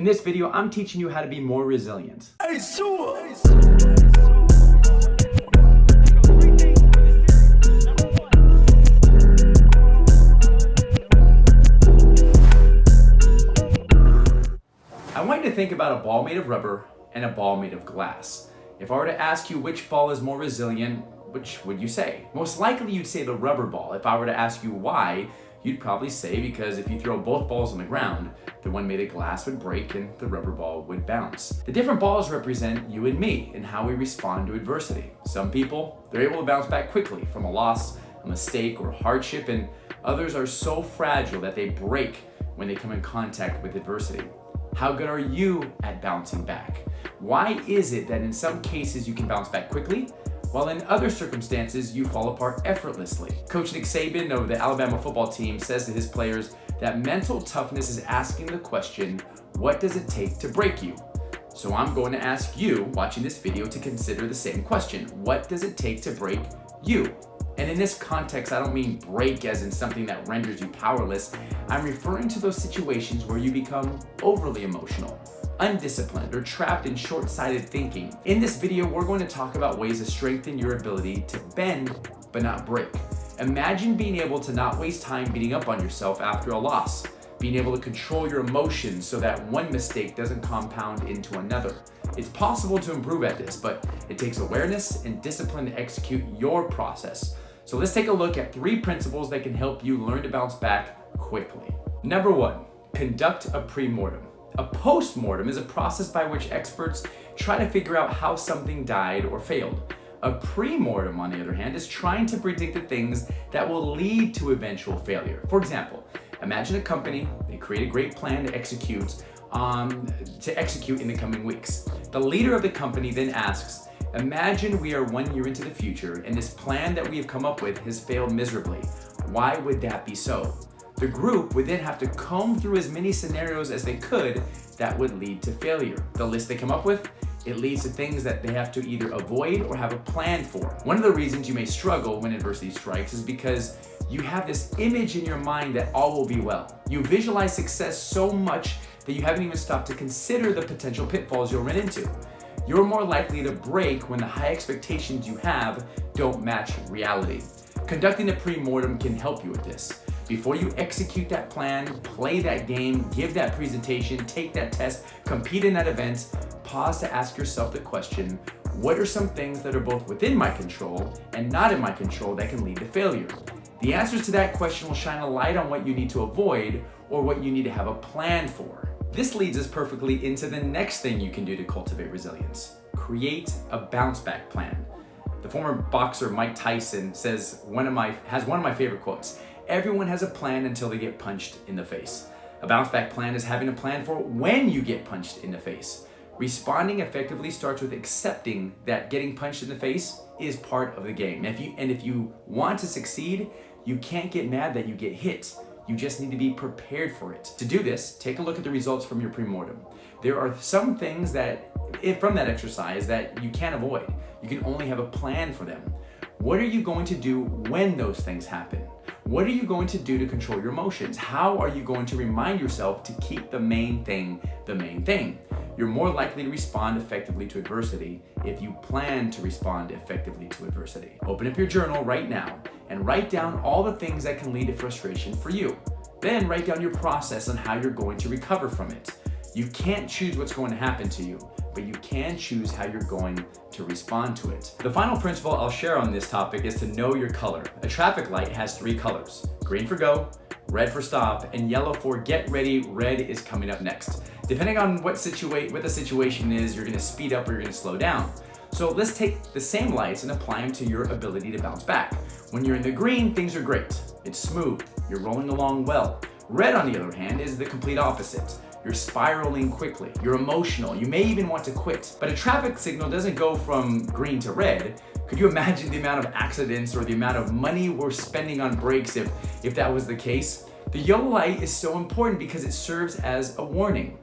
In this video, I'm teaching you how to be more resilient. I want you to think about a ball made of rubber and a ball made of glass. If I were to ask you which ball is more resilient, which would you say? Most likely you'd say the rubber ball. If I were to ask you why, you'd probably say because if you throw both balls on the ground, the one made of glass would break and the rubber ball would bounce. The different balls represent you and me and how we respond to adversity. Some people, they're able to bounce back quickly from a loss, a mistake, or hardship, and others are so fragile that they break when they come in contact with adversity. How good are you at bouncing back? Why is it that in some cases you can bounce back quickly, while in other circumstances you fall apart effortlessly? Coach Nick Saban of the Alabama football team says to his players that mental toughness is asking the question, what does it take to break you? So I'm going to ask you, watching this video, to consider the same question. What does it take to break you? And in this context, I don't mean break as in something that renders you powerless. I'm referring to those situations where you become overly emotional, undisciplined, or trapped in short-sighted thinking. In this video, we're going to talk about ways to strengthen your ability to bend but not break. Imagine being able to not waste time beating up on yourself after a loss, being able to control your emotions so that one mistake doesn't compound into another. It's possible to improve at this, but it takes awareness and discipline to execute your process. So let's take a look at 3 principles that can help you learn to bounce back quickly. Number 1, conduct a pre-mortem. A post-mortem is a process by which experts try to figure out how something died or failed. A pre-mortem, on the other hand, is trying to predict the things that will lead to eventual failure. For example, imagine a company, they create a great plan to execute in the coming weeks. The leader of the company then asks, imagine we are 1 year into the future and this plan that we have come up with has failed miserably. Why would that be so? The group would then have to comb through as many scenarios as they could that would lead to failure. The list they come up with, it leads to things that they have to either avoid or have a plan for. One of the reasons you may struggle when adversity strikes is because you have this image in your mind that all will be well. You visualize success so much that you haven't even stopped to consider the potential pitfalls you'll run into. You're more likely to break when the high expectations you have don't match reality. Conducting a pre-mortem can help you with this. Before you execute that plan, play that game, give that presentation, take that test, compete in that event, pause to ask yourself the question, what are some things that are both within my control and not in my control that can lead to failure? The answers to that question will shine a light on what you need to avoid or what you need to have a plan for. This leads us perfectly into the next thing you can do to cultivate resilience. Create a bounce back plan. The former boxer Mike Tyson has one of my favorite quotes. Everyone has a plan until they get punched in the face. A bounce back plan is having a plan for when you get punched in the face. Responding effectively starts with accepting that getting punched in the face is part of the game. And if you want to succeed, you can't get mad that you get hit. You just need to be prepared for it. To do this, take a look at the results from your pre-mortem. There are some things from that exercise that you can't avoid. You can only have a plan for them. What are you going to do when those things happen? What are you going to do to control your emotions? How are you going to remind yourself to keep the main thing the main thing? You're more likely to respond effectively to adversity if you plan to respond effectively to adversity. Open up your journal right now and write down all the things that can lead to frustration for you. Then write down your process on how you're going to recover from it. You can't choose what's going to happen to you, but you can choose how you're going to respond to it. The final principle I'll share on this topic is to know your color. A traffic light has 3 colors: green for go, red for stop, and yellow for get ready. Red is coming up next. Depending on what the situation is, you're gonna speed up or you're gonna slow down. So let's take the same lights and apply them to your ability to bounce back. When you're in the green, things are great. It's smooth, you're rolling along well. Red, on the other hand, is the complete opposite. You're spiraling quickly, you're emotional, you may even want to quit. But a traffic signal doesn't go from green to red. Could you imagine the amount of accidents or the amount of money we're spending on brakes if that was the case? The yellow light is so important because it serves as a warning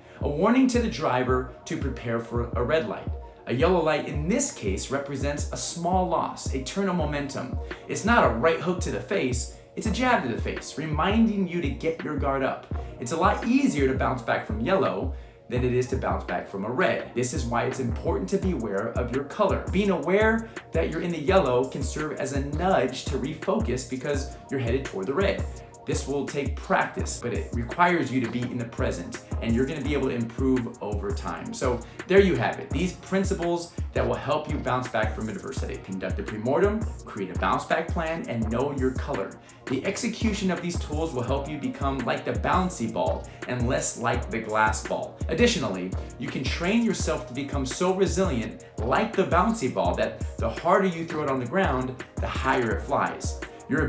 to the driver to prepare for a red light. A yellow light in this case represents a small loss, a turn of momentum. It's not a right hook to the face, it's a jab to the face, reminding you to get your guard up. It's a lot easier to bounce back from yellow than it is to bounce back from a red. This is why it's important to be aware of your color. Being aware that you're in the yellow can serve as a nudge to refocus because you're headed toward the red. This will take practice, but it requires you to be in the present, and you're gonna be able to improve over time. So there you have it. These principles that will help you bounce back from adversity. Conduct a pre-mortem, create a bounce back plan, and know your color. The execution of these tools will help you become like the bouncy ball and less like the glass ball. Additionally, you can train yourself to become so resilient like the bouncy ball that the harder you throw it on the ground, the higher it flies. Your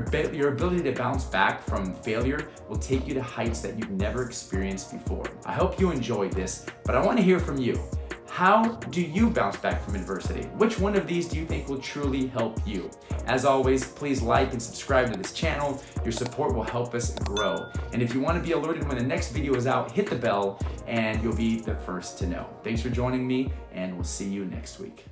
ability to bounce back from failure will take you to heights that you've never experienced before. I hope you enjoyed this, but I want to hear from you. How do you bounce back from adversity? Which one of these do you think will truly help you? As always, please like and subscribe to this channel. Your support will help us grow. And if you want to be alerted when the next video is out, hit the bell and you'll be the first to know. Thanks for joining me, and we'll see you next week.